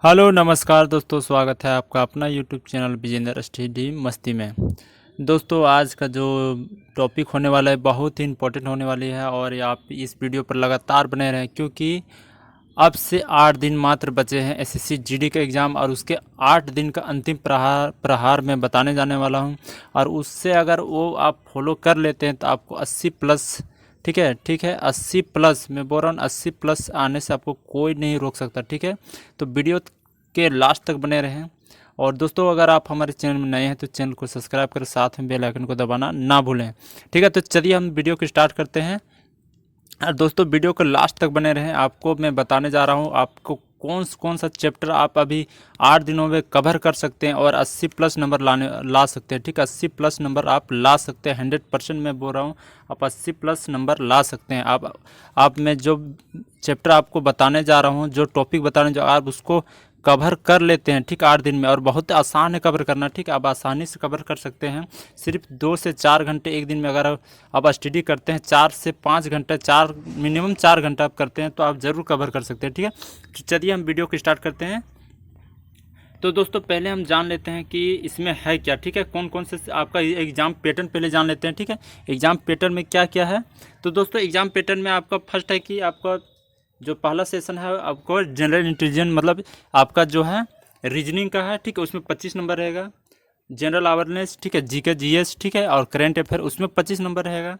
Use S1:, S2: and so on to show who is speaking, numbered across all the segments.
S1: Hello नमस्कार दोस्तों, स्वागत है आपका अपना यूट्यूब चैनल विजेंद्र स्टडी मस्ती में। दोस्तों आज का जो टॉपिक होने वाला है बहुत ही इम्पोर्टेंट होने वाली है और ये आप इस वीडियो पर लगातार बने रहें, क्योंकि अब से 8 दिन मात्र बचे हैं एसएससी जीडी का एग्ज़ाम और उसके 8 दिन का अंतिम प्रहार मैं बताने जाने वाला हूं। और उससे अगर वो आप फॉलो कर लेते हैं तो आपको 80 प्लस, ठीक है 80 प्लस, मैं बोल रहा हूँ 80 प्लस आने से आपको कोई नहीं रोक सकता। ठीक है, तो वीडियो के लास्ट तक बने रहें। और दोस्तों अगर आप हमारे चैनल में नए हैं तो चैनल को सब्सक्राइब कर साथ में बेल आइकन को दबाना ना भूलें। ठीक है, तो चलिए हम वीडियो को स्टार्ट करते हैं। और दोस्तों वीडियो को लास्ट तक बने रहें, आपको मैं बताने जा रहा हूँ आपको कौन सा चैप्टर आप अभी 8 दिनों में कवर कर सकते हैं और 80 प्लस नंबर ला सकते हैं। ठीक है, 80 प्लस नंबर आप ला सकते हैं, 100% मैं बोल रहा हूँ आप 80 प्लस नंबर ला सकते हैं। आप मैं जो चैप्टर आपको बताने जा रहा हूँ, जो टॉपिक बताने जा आप उसको कवर कर लेते हैं ठीक 8 दिन में, और बहुत आसान है कवर करना। ठीक है, आप आसानी से कवर कर सकते हैं। सिर्फ 2 से 4 घंटे एक दिन में अगर आप स्टडी करते हैं, 4 से 5 घंटे, मिनिमम 4 घंटा आप करते हैं तो आप ज़रूर कवर कर सकते हैं। ठीक है, तो चलिए हम वीडियो को स्टार्ट करते हैं। तो दोस्तों पहले हम जान लेते हैं कि इसमें है क्या। ठीक है, कौन कौन से आपका एग्ज़ाम पैटर्न पहले जान लेते हैं। ठीक है, एग्ज़ाम पैटर्न में क्या क्या है। तो दोस्तों एग्ज़ाम पैटर्न में आपका फर्स्ट है कि आपका जो पहला सेशन है आपको जनरल इंटेलिजेंस, मतलब आपका जो है रीजनिंग का है। ठीक है, उसमें 25 नंबर रहेगा। जनरल अवेयरनेस, ठीक है, जीके जीएस, ठीक है, और करंट अफेयर उसमें 25 नंबर रहेगा।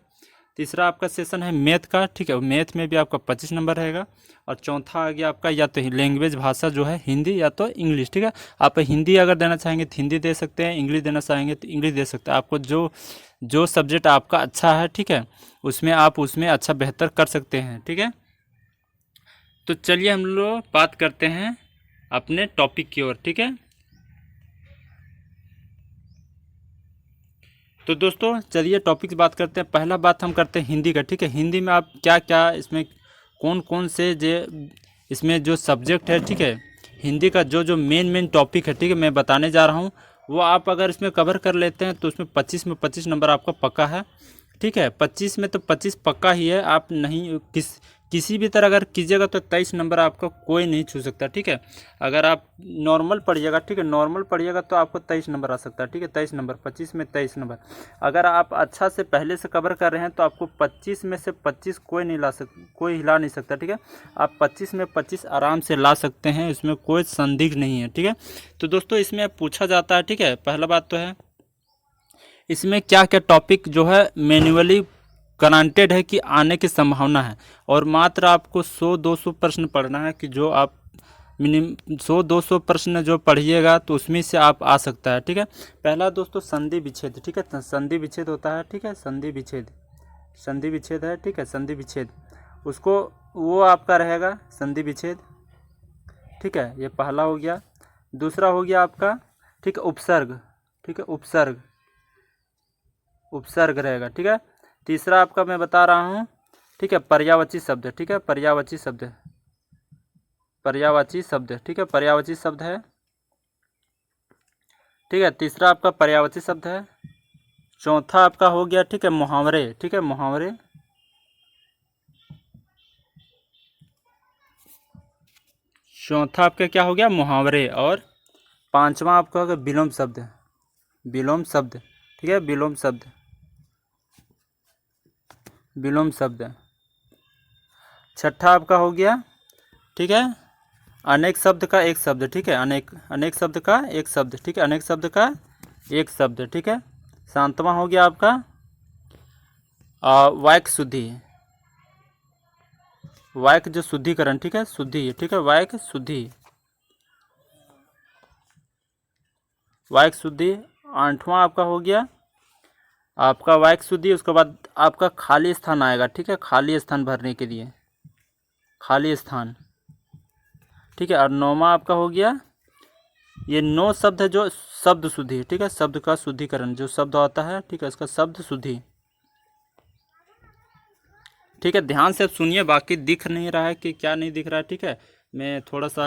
S1: तीसरा आपका सेशन है मैथ का। ठीक है, मैथ में भी आपका 25 नंबर रहेगा। और चौथा आ गया आपका या तो लैंग्वेज भाषा जो है हिंदी या तो इंग्लिश। ठीक है, आप हिंदी अगर देना चाहेंगे तो हिंदी दे सकते हैं, इंग्लिश देना चाहेंगे तो इंग्लिश दे सकते हैं। आपको जो जो सब्जेक्ट आपका अच्छा है, ठीक है, उसमें आप उसमें अच्छा बेहतर कर सकते हैं। ठीक है, तो चलिए हम लोग बात करते हैं अपने टॉपिक की ओर। ठीक है, तो दोस्तों चलिए टॉपिक की बात करते हैं। पहला बात हम करते हैं हिंदी का। ठीक है, हिंदी में आप क्या क्या इसमें कौन कौन से इसमें जो सब्जेक्ट है, ठीक है, हिंदी का जो जो मेन टॉपिक है, ठीक है, मैं बताने जा रहा हूँ, वो आप अगर इसमें कवर कर लेते हैं तो उसमें 25 में 25 नंबर आपका पक्का है। ठीक है, 25 में तो 25 पक्का ही है। आप नहीं किसी भी तरह अगर कीजिएगा तो 23 नंबर आपका कोई नहीं छू सकता। ठीक है, अगर आप नॉर्मल पढ़िएगा, ठीक है, नॉर्मल पढ़िएगा तो आपको 23 नंबर आ सकता है। ठीक है, 23 नंबर, 25 में 23 नंबर। अगर आप अच्छा से पहले से कवर कर रहे हैं तो आपको 25 में से 25 कोई हिला नहीं सकता। ठीक है, आप 25 में 25 आराम से ला सकते हैं, इसमें कोई संदिग्ध नहीं है। ठीक है, तो दोस्तों इसमें पूछा जाता है, ठीक है, पहला बात तो है इसमें क्या क्या टॉपिक जो है मैन्युअली ग्रांटेड है कि आने की संभावना है, और मात्र आपको 100-200 प्रश्न पढ़ना है, कि जो आप मिनिमम 100-200 प्रश्न जो पढ़िएगा तो उसमें से आप आ सकता है। ठीक है, पहला दोस्तों संधि विच्छेद। ठीक है, संधि विच्छेद होता है। ठीक है, संधि विच्छेद है। ठीक है, संधि विच्छेद उसको वो आपका रहेगा संधि विच्छेद। ठीक है, ये पहला हो गया। दूसरा हो गया आपका, ठीक है, उपसर्ग। ठीक है, उपसर्ग रहेगा। ठीक है, तीसरा आपका मैं बता रहा हूँ, ठीक है, पर्यायवाची शब्द। ठीक है, पर्यायवाची शब्द। ठीक है, पर्यायवाची शब्द है। ठीक है, तीसरा आपका पर्यायवाची शब्द है। चौथा आपका हो गया, ठीक है, मुहावरे। ठीक है, मुहावरे। चौथा आपका क्या हो गया, मुहावरे। और पांचवा आपका होगा विलोम शब्द। ठीक है, विलोम शब्द। छठा आपका हो गया, ठीक है, अनेक शब्द का एक शब्द। ठीक है, अनेक शब्द का एक शब्द। ठीक है, अनेक शब्द का एक शब्द। ठीक है, सातवां हो गया आपका वाक्य शुद्धि, वाक्य जो शुद्धिकरण। ठीक है, शुद्धि। ठीक है, वाक्य शुद्धि। आठवां आपका हो गया आपका वाक्य शुद्धि। उसके बाद आपका खाली स्थान आएगा। ठीक है, खाली स्थान भरने के लिए खाली स्थान। ठीक है, और नौवां आपका हो गया, ये 9 शब्द है जो शब्द शुद्धि। ठीक है, शब्द का शुद्धिकरण, जो शब्द आता है, ठीक है, इसका शब्द शुद्धि। ठीक है, ध्यान से सुनिए, बाकी दिख नहीं रहा है कि क्या नहीं दिख रहा है। ठीक है, में थोड़ा सा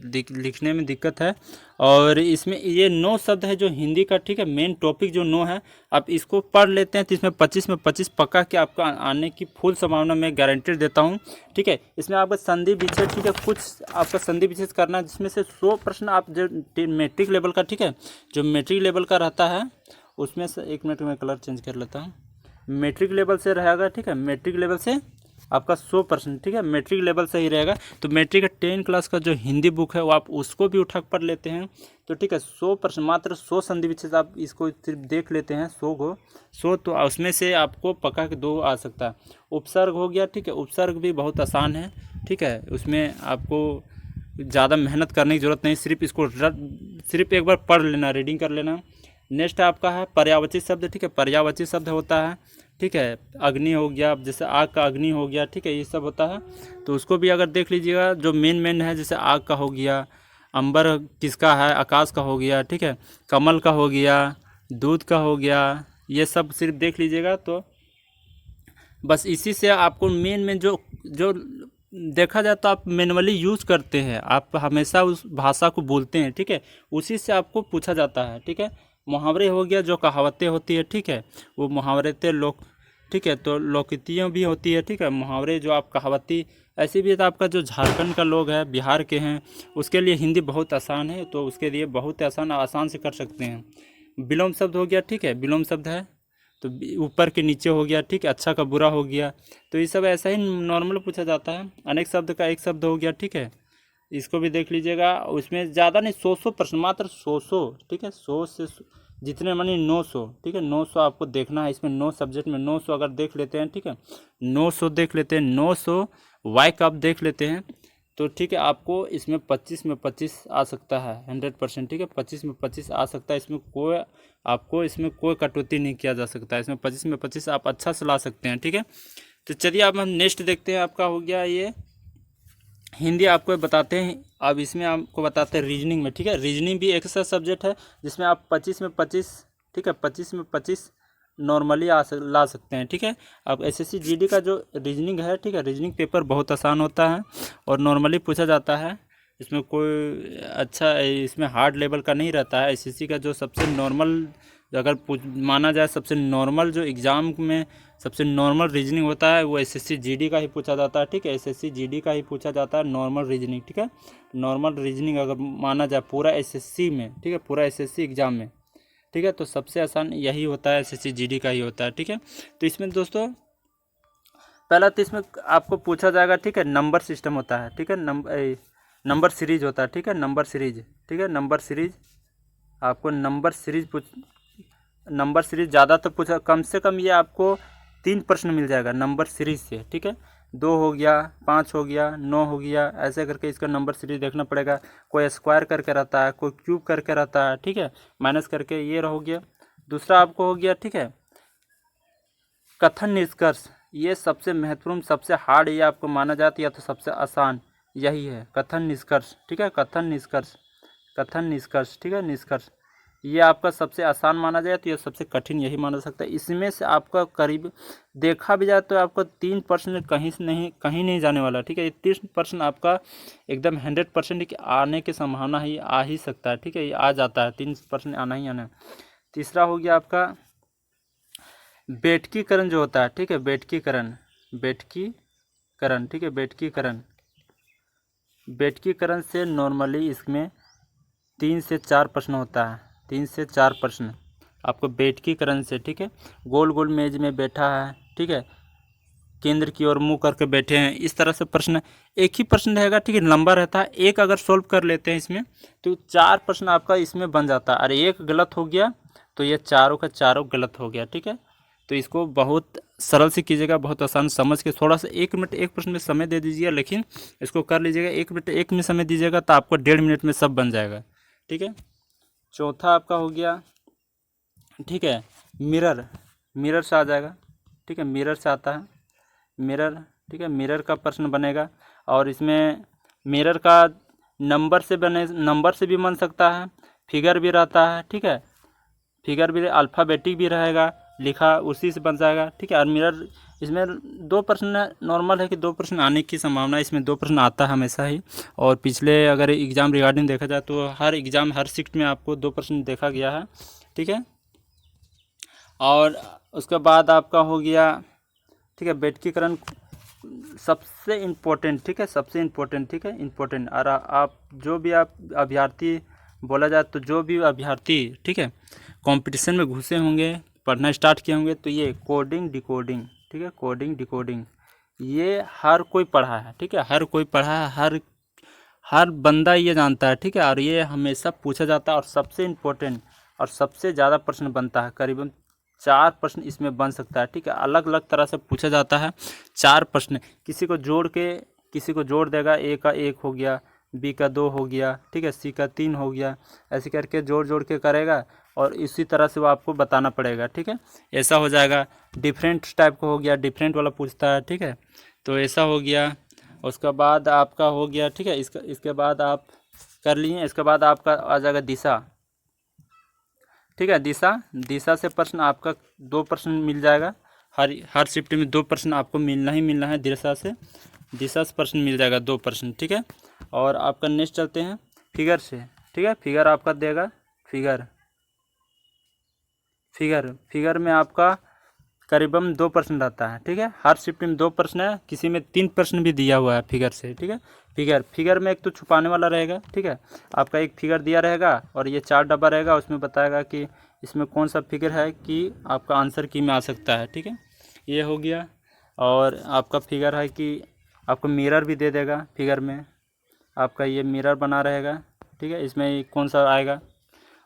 S1: लिखने में दिक्कत है। और इसमें ये 9 शब्द है जो हिंदी का, ठीक है, मेन टॉपिक जो 9 है, आप इसको पढ़ लेते हैं तो इसमें 25 में 25 पक्का कि आपका आने की फुल संभावना मैं गारंटी देता हूँ, ठीक है। इसमें आपका संधि विच्छेद, ठीक है, कुछ आपका संधि विच्छेद करना है, जिसमें से 100 प्रश्न आप जो मैट्रिक लेवल का, ठीक है, जो मैट्रिक लेवल का रहता है उसमें से, 1 मिनट में कलर चेंज कर लेता हूँ, मैट्रिक लेवल से रहेगा, ठीक है, मैट्रिक लेवल से आपका 100%, ठीक है, मैट्रिक लेवल से ही रहेगा। तो मैट्रिक का 10 क्लास का जो हिंदी बुक है वो आप उसको भी उठा पढ़ लेते हैं तो ठीक है, 100%, मात्र 100 संधि विच्छेद आप इसको सिर्फ देख लेते हैं, 100 तो उसमें से आपको पक्का के 2 आ सकता है। उपसर्ग हो गया, ठीक है, उपसर्ग भी बहुत आसान है, ठीक है, उसमें आपको ज़्यादा मेहनत करने की ज़रूरत नहीं, सिर्फ इसको सिर्फ एक बार पढ़ लेना, रीडिंग कर लेना। नेक्स्ट आपका है पर्यायवाची शब्द, ठीक है, पर्यायवाची शब्द होता है, ठीक है, अग्नि हो गया, जैसे आग का अग्नि हो गया, ठीक है, ये सब होता है। तो उसको भी अगर देख लीजिएगा, जो मेन है, जैसे आग का हो गया, अंबर किसका है, आकाश का हो गया, ठीक है, कमल का हो गया, दूध का हो गया, ये सब सिर्फ देख लीजिएगा। तो बस इसी से आपको मेन जो जो देखा जाए तो आप मैनुअली यूज़ करते हैं, आप हमेशा उस भाषा को बोलते हैं, ठीक है, उसी से आपको पूछा जाता है, ठीक है। मुहावरे हो गया, जो कहावतें होती है, ठीक है, वो मुहावरतें लोक, ठीक है, तो लोकोक्तियाँ भी होती है, ठीक है, मुहावरे जो आप कहावती, ऐसे भी तो आपका जो झारखंड का लोग है, बिहार के हैं, उसके लिए हिंदी बहुत आसान है, तो उसके लिए बहुत आसान से कर सकते हैं। विलोम शब्द हो गया, ठीक है, विलोम शब्द है तो ऊपर के नीचे हो गया, ठीक है, अच्छा का बुरा हो गया, तो ये सब ऐसा ही नॉर्मल पूछा जाता है। अनेक शब्द का एक शब्द हो गया, ठीक है, इसको भी देख लीजिएगा, उसमें ज़्यादा नहीं, 100 प्रश्न, मात्र 100, ठीक है, 100 से जितने मानी 900, ठीक है, 900 आपको देखना है, इसमें 9 सब्जेक्ट में 900 अगर देख लेते हैं, ठीक है, 900 देख लेते हैं, 900 वाई का आप देख लेते हैं तो ठीक है, आपको इसमें 25 में 25 आ सकता है 100%, ठीक है, 25 में 25 आ सकता है, इसमें कोई आपको इसमें कोई कटौती नहीं किया जा सकता है, इसमें 25 में 25 आप अच्छा से ला सकते हैं, ठीक है। तो चलिए अब हम नेक्स्ट देखते हैं, आपका हो गया ये हिंदी, आपको बताते हैं। अब इसमें आपको बताते हैं रीजनिंग में, ठीक है, रीजनिंग भी एक ऐसा सब्जेक्ट है जिसमें आप 25 में 25, ठीक है, 25 में 25 नॉर्मली ला सकते हैं, ठीक है। अब एसएससी जीडी का जो रीजनिंग है, ठीक है, रीजनिंग पेपर बहुत आसान होता है और नॉर्मली पूछा जाता है, इसमें कोई अच्छा इसमें हार्ड लेवल का नहीं रहता है। एसएससी का जो सबसे नॉर्मल, अगर माना जाए सबसे नॉर्मल जो एग्ज़ाम में सबसे नॉर्मल रीजनिंग होता है वो एसएससी जीडी का ही पूछा जाता है, ठीक है, एसएससी जीडी का ही पूछा जाता है नॉर्मल रीजनिंग, ठीक है। नॉर्मल रीजनिंग अगर माना जाए पूरा एसएससी में, ठीक है, पूरा एसएससी एग्ज़ाम में, ठीक है, तो सबसे आसान यही होता है, एसएससी जीडी का ही होता है, ठीक है। तो इसमें दोस्तों पहला तो इसमें आपको पूछा जाएगा, ठीक है, नंबर सिस्टम होता है, ठीक है, नंबर सीरीज होता है, ठीक है, नंबर सीरीज, ठीक है, नंबर सीरीज आपको नंबर सीरीज ज़्यादा तो पूछा, कम से कम ये आपको 3 प्रश्न मिल जाएगा नंबर सीरीज से, ठीक है, 2 हो गया, 5 हो गया, 9 हो गया, ऐसे करके इसका नंबर सीरीज देखना पड़ेगा। कोई स्क्वायर करके रहता है, कोई क्यूब करके रहता है, ठीक है, माइनस करके, ये हो गया। दूसरा आपको हो गया, ठीक है, कथन निष्कर्ष, ये सबसे महत्वपूर्ण, सबसे हार्ड, ये आपको माना जाता है या तो सबसे आसान यही है, कथन निष्कर्ष, ठीक है, कथन निष्कर्ष, ठीक है, निष्कर्ष, ये आपका सबसे आसान माना जाए तो ये सबसे कठिन यही माना सकता है। इसमें से आपका करीब देखा भी जाए तो आपका 3% कहीं नहीं जाने वाला, ठीक है, ये 30% आपका एकदम 100% आने की संभावना ही आ ही सकता है, ठीक है, ये आ जाता है, 3% आना ही आना है। तीसरा हो गया आपका बैठकीकरण जो होता है, ठीक है, बैठकीकरण, ठीक है, बैठकीकरण से नॉर्मली इसमें 3 से 4 प्रश्न होता है, 3 से 4 प्रश्न आपको बैठकीकरण से, ठीक है, गोल गोल मेज में बैठा है, ठीक है, केंद्र की ओर मुंह करके बैठे हैं, इस तरह से प्रश्न, एक ही प्रश्न रहेगा, ठीक है, लंबा रहता है, एक अगर सोल्व कर लेते हैं इसमें तो 4 प्रश्न आपका इसमें बन जाता है, अरे एक गलत हो गया तो ये चारों का चारों गलत हो गया, ठीक है। तो इसको बहुत सरल से कीजिएगा, बहुत आसान समझ के, थोड़ा सा 1 मिनट एक प्रश्न में समय दे दीजिएगा, लेकिन इसको कर लीजिएगा, 1 मिनट एक में समय दीजिएगा तो आपको 1.5 मिनट में सब बन जाएगा, ठीक है। चौथा आपका हो गया, ठीक है, मिरर से आ जाएगा, ठीक है, मिरर से आता है, मिरर, ठीक है, मिरर का प्रश्न बनेगा और इसमें मिरर का नंबर से भी बन सकता है, फिगर भी रहता है, ठीक है, फिगर भी अल्फ़ाबेटिक भी रहेगा लिखा, उसी से बन जाएगा, ठीक है। और मिरर इसमें 2% नॉर्मल है कि 2% आने की संभावना है, इसमें 2% आता है हमेशा ही। और पिछले अगर एग्ज़ाम रिगार्डिंग देखा जाए तो हर एग्ज़ाम हर शिफ्ट में आपको 2% देखा गया है, ठीक है। और उसके बाद आपका हो गया, ठीक है, बैठकीकरण सबसे इम्पोर्टेंट, ठीक है, सबसे इम्पोर्टेंट, ठीक है, इम्पोर्टेंट। और आप जो भी आप अभ्यर्थी बोला जाए तो जो भी अभ्यर्थी, ठीक है, कंपटीशन में घुसे होंगे, पढ़ना स्टार्ट किए होंगे, तो ये कोडिंग डिकोडिंग, ठीक है, कोडिंग डिकोडिंग ये हर कोई पढ़ा है, ठीक है, हर कोई पढ़ा है, हर बंदा ये जानता है, ठीक है। और ये हमेशा पूछा जाता है और सबसे इम्पोर्टेंट और सबसे ज़्यादा प्रश्न बनता है, करीबन 4 प्रश्न इसमें बन सकता है, ठीक है। अलग अलग तरह से पूछा जाता है 4 प्रश्न, किसी को जोड़ देगा, ए का 1 हो गया, बी का 2 हो गया, ठीक है, सी का 3 हो गया, ऐसे करके जोड़ के करेगा और इसी तरह से वो आपको बताना पड़ेगा, ठीक है। ऐसा हो जाएगा। डिफरेंट टाइप का हो गया, डिफरेंट वाला पूछता है, ठीक है, तो ऐसा हो गया। उसके बाद आपका हो गया, ठीक है, इसके बाद आप कर लिए। इसके बाद आपका आ जाएगा दिशा, ठीक है, दिशा से प्रश्न आपका 2 प्रश्न मिल जाएगा। हर शिफ्ट में 2 प्रश्न आपको मिलना ही मिलना है। दिशा से प्रश्न मिल जाएगा 2 प्रश्न, ठीक है। और आपका नेक्स्ट चलते हैं फिगर से, ठीक है। फिगर आपका देगा, फिगर में आपका करीबन 2 प्रश्न रहता है, ठीक है। हर शिफ्ट में 2 प्रश्न है, किसी में 3 प्रश्न भी दिया हुआ है फिगर से, ठीक है। फिगर में एक तो छुपाने वाला रहेगा, ठीक है, आपका एक फिगर दिया रहेगा और ये 4 डब्बा रहेगा, उसमें बताएगा कि इसमें कौन सा फिगर है कि आपका आंसर की में आ सकता है, ठीक है, ये हो गया। और आपका फिगर है कि आपको मिरर भी दे देगा, फिगर में आपका ये मिरर बना रहेगा, ठीक है, इसमें कौन सा आएगा।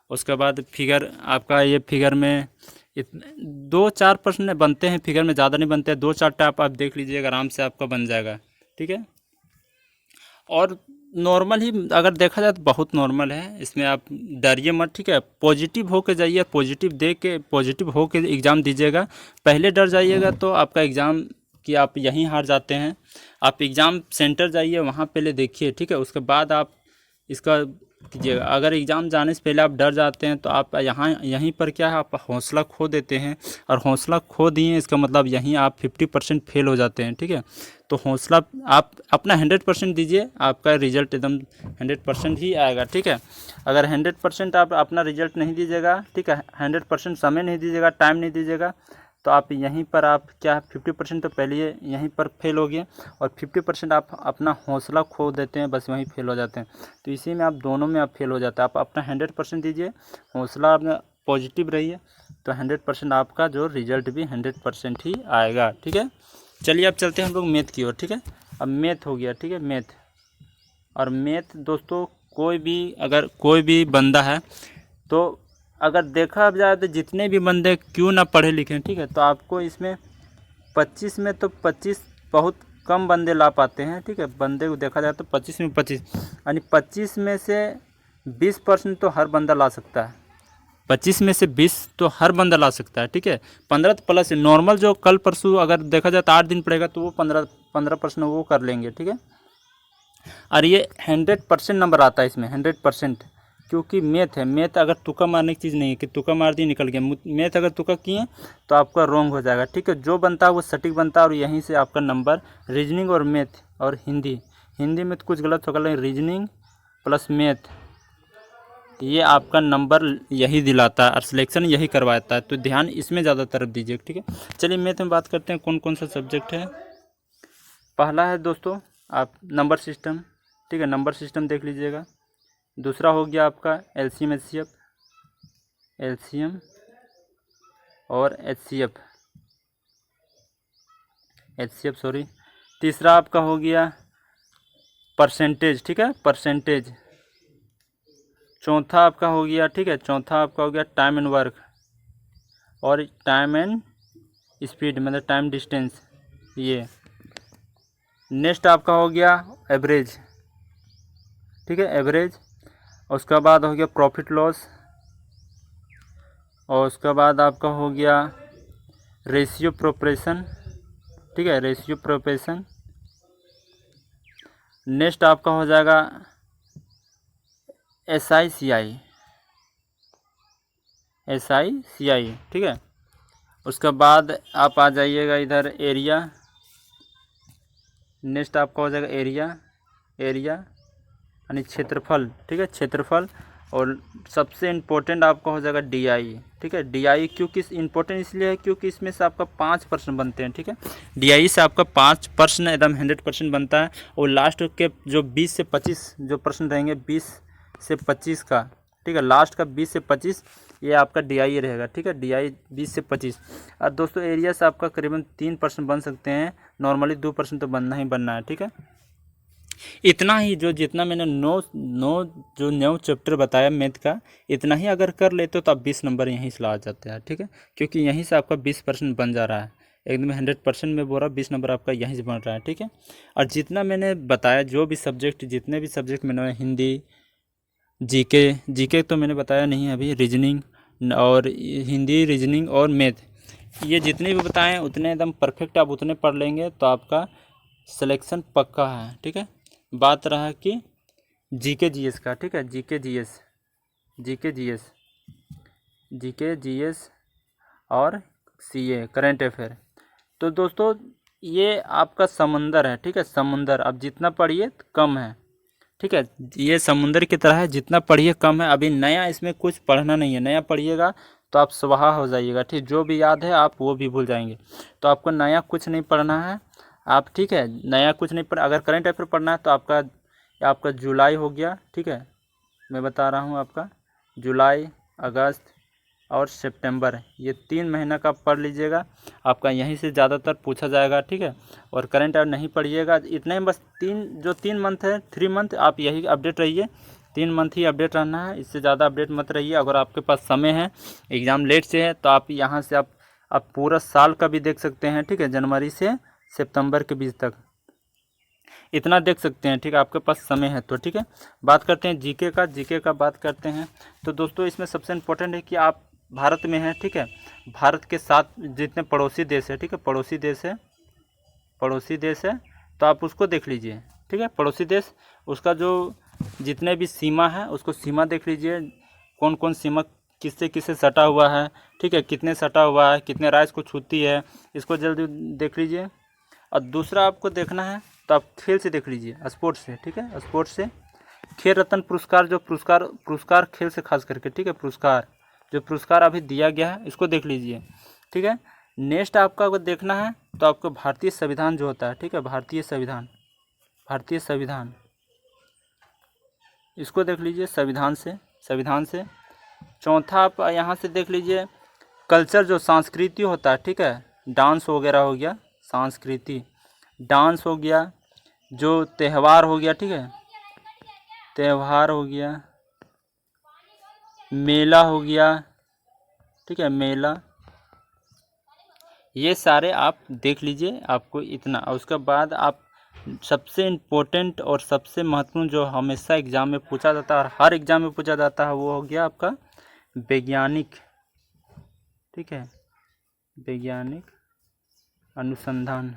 S1: उसके बाद फिगर आपका ये फिगर में 2-4 प्रश्न बनते हैं, फिगर में ज़्यादा नहीं बनते हैं, 2-4 टाइप आप देख लीजिएगा, आराम से आपका बन जाएगा, ठीक है। और नॉर्मल ही अगर देखा जाए तो बहुत नॉर्मल है, इसमें आप डरिए मत, ठीक है। पॉजिटिव होके जाइए, पॉजिटिव देख के पॉजिटिव होके एग्ज़ाम दीजिएगा। पहले डर जाइएगा तो आपका एग्ज़ाम कि आप यहीं हार जाते हैं। आप एग्ज़ाम सेंटर जाइए, वहाँ पहले देखिए, ठीक है, उसके बाद आप इसका कीजिएगा। अगर एग्ज़ाम जाने से पहले आप डर जाते हैं तो आप यहीं पर क्या है, आप हौसला खो देते हैं। और हौसला खो दिए इसका मतलब यहीं आप 50% फेल हो जाते हैं, ठीक है। तो हौसला आप अपना 100% दीजिए, आपका रिजल्ट एकदम 100% ही आएगा, ठीक है। अगर 100% आप अपना रिजल्ट नहीं दीजिएगा, ठीक है, 100% समय नहीं दीजिएगा, टाइम नहीं दीजिएगा, तो आप यहीं पर आप क्या 50% तो पहले यहीं पर फेल हो गए और 50% आप अपना हौसला खो देते हैं, बस वहीं फेल हो जाते हैं। तो इसी में आप दोनों में आप फेल हो जाते हैं। आप अपना 100% दीजिए, हौसला अपना पॉजिटिव रहिए, तो 100% आपका जो रिजल्ट भी 100% ही आएगा, ठीक है। चलिए अब चलते हैं हम लोग मैथ की ओर, ठीक है। अब मैथ हो गया, ठीक है, मैथ। और मैथ दोस्तों अगर कोई भी बंदा है तो अगर देखा जाए तो जितने भी बंदे क्यों ना पढ़े लिखे, ठीक है, तो आपको इसमें 25 में तो 25 बहुत कम बंदे ला पाते हैं, ठीक है। बंदे को देखा जाए तो 25 में 25 यानी 25 में से 20% तो हर बंदा ला सकता है। 25 में से 20 तो हर बंदा ला सकता है, ठीक है। 15 तो प्लस नॉर्मल जो कल परसों अगर देखा जाए तो 8 दिन पड़ेगा तो वो 15% वो कर लेंगे, ठीक है। और ये 100% नंबर आता है इसमें, 100%, क्योंकि मैथ है। मैथ अगर तुक्का मारने की चीज़ नहीं है कि तुक्का मार दी निकल गया। मैथ अगर तुक्का किए तो आपका रॉन्ग हो जाएगा, ठीक है। जो बनता है वो सटीक बनता है और यहीं से आपका नंबर रीजनिंग और मैथ और हिंदी में तो कुछ गलत होगा, लेकिन रीजनिंग प्लस मैथ ये आपका नंबर यही दिलाता है और सिलेक्शन यही करवाता है। तो ध्यान इसमें ज़्यादा तरफ दीजिए, ठीक है। चलिए मैथ में बात करते हैं कौन कौन सा सब्जेक्ट है। पहला है दोस्तों आप नंबर सिस्टम, ठीक है, नंबर सिस्टम देख लीजिएगा। दूसरा हो गया आपका एलसीएम और एचसीएफ सॉरी। तीसरा आपका हो गया परसेंटेज, ठीक है, परसेंटेज। चौथा आपका हो गया, ठीक है, चौथा आपका हो गया टाइम एंड वर्क और टाइम एंड स्पीड मतलब टाइम डिस्टेंस ये। नेक्स्ट आपका हो गया एवरेज, ठीक है, एवरेज। उसके बाद हो गया प्रॉफिट लॉस और उसके बाद आपका हो गया रेशियो प्रोपोर्शन, ठीक है, रेशियो प्रोपोर्शन। नेक्स्ट आपका हो जाएगा एसआई सीआई, ठीक है। उसके बाद आप आ जाइएगा इधर एरिया। नेक्स्ट आपका हो जाएगा एरिया यानी क्षेत्रफल, ठीक है, क्षेत्रफल। और सबसे इम्पोर्टेंट आपका हो जाएगा DI, ठीक है। DI क्योंकि इम्पोर्टेंट इसलिए है क्योंकि इसमें से आपका 5% बनते हैं, ठीक है। DI से आपका 5% एकदम 100% बनता है। और लास्ट के जो 20 से 25 जो प्रश्न रहेंगे, 20 से 25 का, ठीक है, लास्ट का 20 से 25 ये आपका DI रहेगा, ठीक है। DI 20 से 25। और दोस्तों एरिया से आपका करीबन 3% बन सकते हैं, नॉर्मली 2% तो बनना ही बनना है, ठीक है। इतना ही जो जितना मैंने नौ चैप्टर बताया मैथ का, इतना ही अगर कर लेते हो तो आप 20 नंबर यहीं से ला जाते हैं, ठीक है। क्योंकि यहीं से आपका 20% बन जा रहा है, एकदम 100% में बोल रहा 20 नंबर आपका यहीं से बन रहा है, ठीक है। और जितना मैंने बताया जो भी सब्जेक्ट, जितने भी सब्जेक्ट मैंने, हिंदी, जीके तो मैंने बताया नहीं है अभी, रीजनिंग और हिंदी, रीजनिंग और मैथ, ये जितने भी बताएं उतने एकदम परफेक्ट आप उतने पढ़ लेंगे तो आपका सिलेक्शन पक्का है, ठीक है। बात रहा कि जीके जीएस का, ठीक है, जीके जीएस और सीए करंट अफेयर। तो दोस्तों ये आपका समंदर है, ठीक है, समंदर। अब जितना पढ़िए कम है, ठीक है, ये समुंदर की तरह है, जितना पढ़िए कम है। अभी नया इसमें कुछ पढ़ना नहीं है, नया पढ़िएगा तो आप स्वाहा हो जाइएगा, ठीक। जो भी याद है आप वो भी भूल जाएंगे। तो आपको नया कुछ नहीं पढ़ना है आप, ठीक है, नया कुछ नहीं पढ़। अगर करंट अफेयर पढ़ना है तो आपका जुलाई हो गया, ठीक है, मैं बता रहा हूँ आपका जुलाई, अगस्त और सितंबर, ये 3 महीना का पढ़ लीजिएगा। आपका यहीं से ज़्यादातर पूछा जाएगा, ठीक है। और करंट अफेयर नहीं पढ़िएगा, इतना ही बस। 3 मंथ है, 3 मंथ आप यही अपडेट रहिए, 3 मंथ ही अपडेट रहना है, इससे ज़्यादा अपडेट मत रहिए। अगर आपके पास समय है, एग्ज़ाम लेट से है, तो आप यहाँ से आप पूरा साल का भी देख सकते हैं, ठीक है, जनवरी से सितंबर के बीच तक इतना देख सकते हैं, ठीक है, आपके पास समय है तो, ठीक है। बात करते हैं जीके का बात करते हैं। तो दोस्तों इसमें सबसे इम्पोर्टेंट है कि आप भारत में हैं, ठीक है, भारत के साथ जितने पड़ोसी देश है, ठीक है, पड़ोसी देश है तो आप उसको देख लीजिए, ठीक है। पड़ोसी देश, उसका जो जितने भी सीमा है उसको सीमा देख लीजिए, कौन कौन सीमा किससे किससे सटा हुआ है, ठीक है, कितने सटा हुआ है, कितने राज्य को छूती है, इसको जल्दी देख लीजिए। और दूसरा आपको देखना है तो आप खेल से देख लीजिए, स्पोर्ट्स से, ठीक है, स्पोर्ट्स से खेल रत्न पुरस्कार, जो पुरस्कार खेल से खास करके, ठीक है, पुरस्कार अभी दिया गया है, इसको देख लीजिए, ठीक है। नेक्स्ट आपका अगर देखना है तो आपको भारतीय संविधान जो होता है, ठीक है, भारतीय संविधान इसको देख लीजिए, संविधान से। चौथा आप यहाँ से देख लीजिए कल्चर, जो संस्कृति होता है, ठीक है, डांस वगैरह हो गया, डांस हो गया, जो त्यौहार हो गया, ठीक है, त्यौहार हो गया, मेला हो गया, ठीक है, मेला, ये सारे आप देख लीजिए, आपको इतना। और उसके बाद आप सबसे इम्पोर्टेंट और सबसे महत्वपूर्ण जो हमेशा एग्ज़ाम में पूछा जाता है और हर एग्ज़ाम में पूछा जाता है, वो हो गया आपका वैज्ञानिक, ठीक है, वैज्ञानिक अनुसंधान।